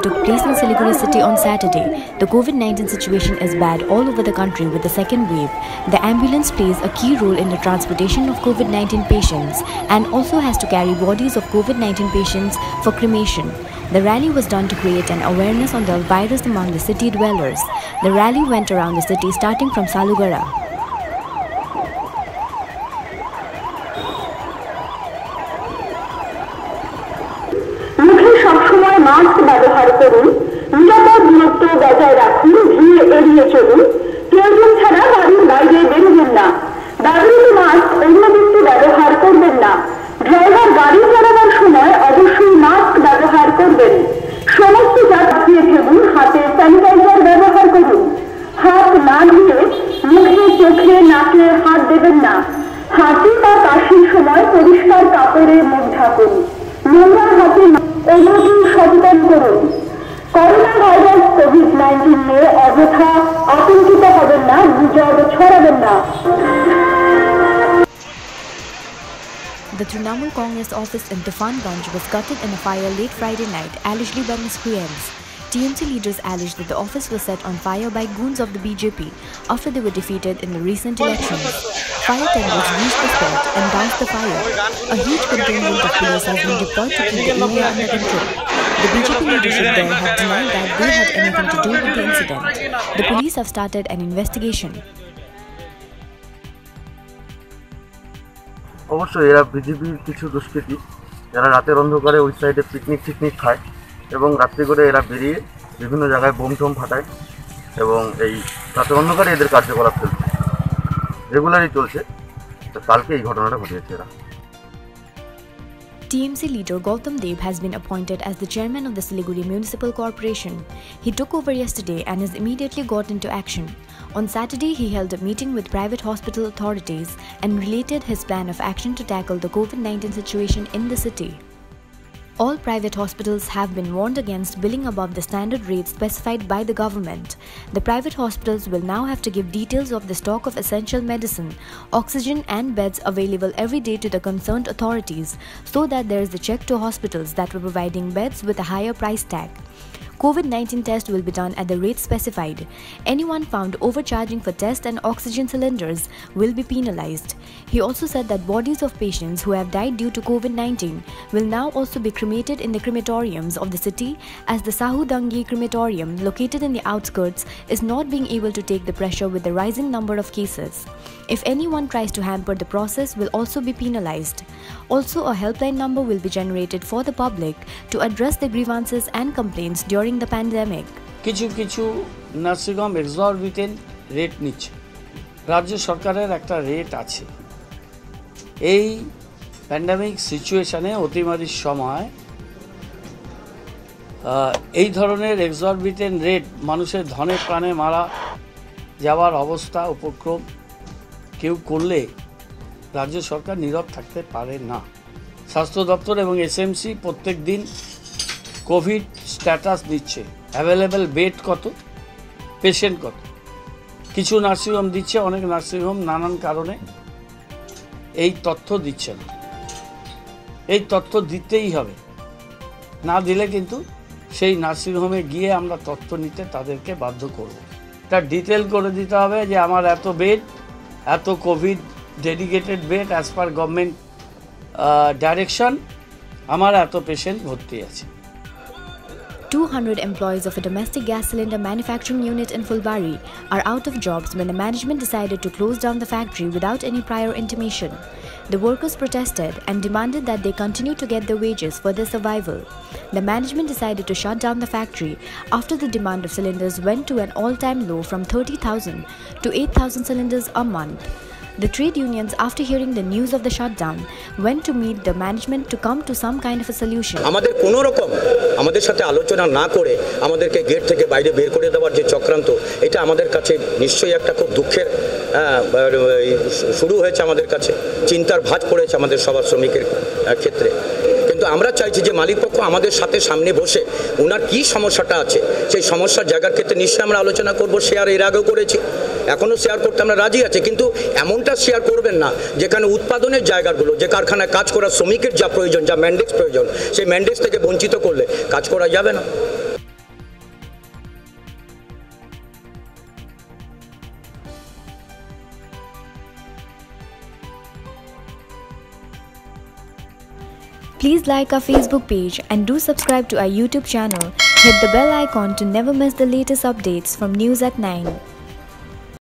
took place in Siliguri city on Saturday. The COVID-19 situation is bad all over the country with the second wave. The ambulance plays a key role in the transportation of COVID-19 patients and also has to carry bodies of COVID-19 patients for cremation. The rally was done to create an awareness on the virus among the city dwellers. The rally went around the city starting from Salugara. Mask ব্যবহার করুন, নিরাপদ দূরত্ব বজায় রাখুন, ভিড় এড়িয়ে চলুন, প্রয়োজন ছাড়া বাড়ির বাইরে বেরোবেন না, ব্যবহৃত মাস্ক অন্য ব্যক্তি ব্যবহার করবেন না, ড্রাইভার গাড়ি চালানোর সময় অবশ্যই মাস্ক ব্যবহার করবেন, সমস্ত যাত্রী ফেলুন, হাতে স্যানিটাইজার ব্যবহার করুন, হাত না ধুয়ে মুখে চোখে নাকে হাত দেবেন না, হাঁচি বা কাশির সময় পরিষ্কার কাপড়ে মুখ ঢাকুন, নোংরা হাতে অন্যদের সচেতন করুন। করোনা ভাইরাস কোভিড-19 নিয়ে অযথা আতঙ্কিত হবেন না, গুজব ছড়াবেন না। The Trinamool Congress office in Tufanganj was gutted in a fire late Friday night, allegedly by miscreants. TMC leaders alleged that the office was set on fire by goons of the BJP after they were defeated in the recent elections. Fire tenders reached the spot and doused the fire. A huge contingent of police has been deployed to keep the area under control. The BJP leadership there have denied that they had anything to do with the incident. The police have started an investigation. অবশ্যই এরা বিজেপির কিছু দুষ্কৃতী যারা রাতের অন্ধকারে ওই সাইডে পিকনিক খায় এবং রাত্রি করে এরা বেরিয়ে বিভিন্ন জায়গায় বোম টোম ফাটায় এবং এই রাতের অন্ধকারে এদের কার্যকলাপ চলছে, রেগুলারই চলছে। তো কালকে এই ঘটনাটা ঘটিয়েছে এরা। TMC leader Gautam Dev has been appointed as the chairman of the Siliguri Municipal Corporation. He took over yesterday and has immediately got into action. On Saturday, he held a meeting with private hospital authorities and related his plan of action to tackle the COVID-19 situation in the city. All private hospitals have been warned against billing above the standard rates specified by the government. The private hospitals will now have to give details of the stock of essential medicine, oxygen and beds available every day to the concerned authorities so that there is a check to hospitals that were providing beds with a higher price tag. COVID-19 test will be done at the rate specified. Anyone found overcharging for test and oxygen cylinders will be penalized. He also said that bodies of patients who have died due to COVID-19 will now also be cremated in the crematoriums of the city, as the Sahudangi crematorium located in the outskirts is not being able to take the pressure with the rising number of cases. If anyone tries to hamper the process will also be penalized. Also, a helpline number will be generated for the public to address the grievances and complaints during the pandemic. কিছু nursing home এক্সরবিটেন্ট rate নিচ্ছে, রাজ্য সরকারের একটা rate আছে। এই pandemic সিচুয়েশনে অতিমারির সময় এই ধরনের এক্সরবিটেন্ট রেট মানুষের ধনে প্রাণে মারা যাওয়ার অবস্থা উপক্রম কেউ করলে রাজ্য সরকার নীরব থাকতে পারে না। স্বাস্থ্য দপ্তর এবং এসএমসি প্রত্যেক দিন কোভিড স্ট্যাটাস দিচ্ছে, অ্যাভেলেবেল বেড কত, পেশেন্ট কত। কিছু নার্সিংহোম দিচ্ছে, অনেক নার্সিংহোম নানান কারণে এই তথ্য দিচ্ছে না। এই তথ্য দিতেই হবে, না দিলে কিন্তু সেই নার্সিংহোমে গিয়ে আমরা তথ্য নিতে তাদেরকে বাধ্য করব। এটা ডিটেল করে দিতে হবে যে আমার এত বেড, এত Covid dedicated bed as per government direction, আমার এত পেশেন্ট ভর্তি আছে। 200 employees of a domestic gas cylinder manufacturing unit in Fulbari are out of jobs when the management decided to close down the factory without any prior intimation. The workers protested and demanded that they continue to get their wages for their survival. The management decided to shut down the factory after the demand of cylinders went to an all-time low from 30,000 to 8,000 cylinders a month. The trade unions, after hearing the news of the shutdown, went to meet the management to come to some kind of a solution. আমাদের কোনো রকম আমাদের সাথে আলোচনা না করে আমাদেরকে gate থেকে বাইরে বের করে দেওয়ার যে চক্রান্ত, এটা আমাদের কাছে নিশ্চয়ই একটা খুব দুঃখের শুরু হয়েছে, আমাদের কাছে চিন্তার ভাঁজ পড়েছে আমাদের সবার শ্রমিকের ক্ষেত্রে। কিন্তু আমরা চাইছি যে মালিকপক্ষ আমাদের সাথে সামনে বসে ওনার কী সমস্যাটা আছে সেই সমস্যার জায়গার ক্ষেত্রে নিশ্চয়ই আমরা আলোচনা করব। শেয়ার এর আগেও করেছি, এখনও শেয়ার করতে আমরা রাজি আছি, কিন্তু এমনটা শেয়ার করবেন না যেখানে উৎপাদনের জায়গাগুলো, যে কারখানায় কাজ করা শ্রমিকের যা প্রয়োজন, যা ম্যান্ডেটস প্রয়োজন, সেই ম্যান্ডেটস থেকে বঞ্চিত করলে কাজ করা যাবে না। Please like our Facebook page and do subscribe to our YouTube channel. Hit the bell icon to never miss the latest updates from News at 9.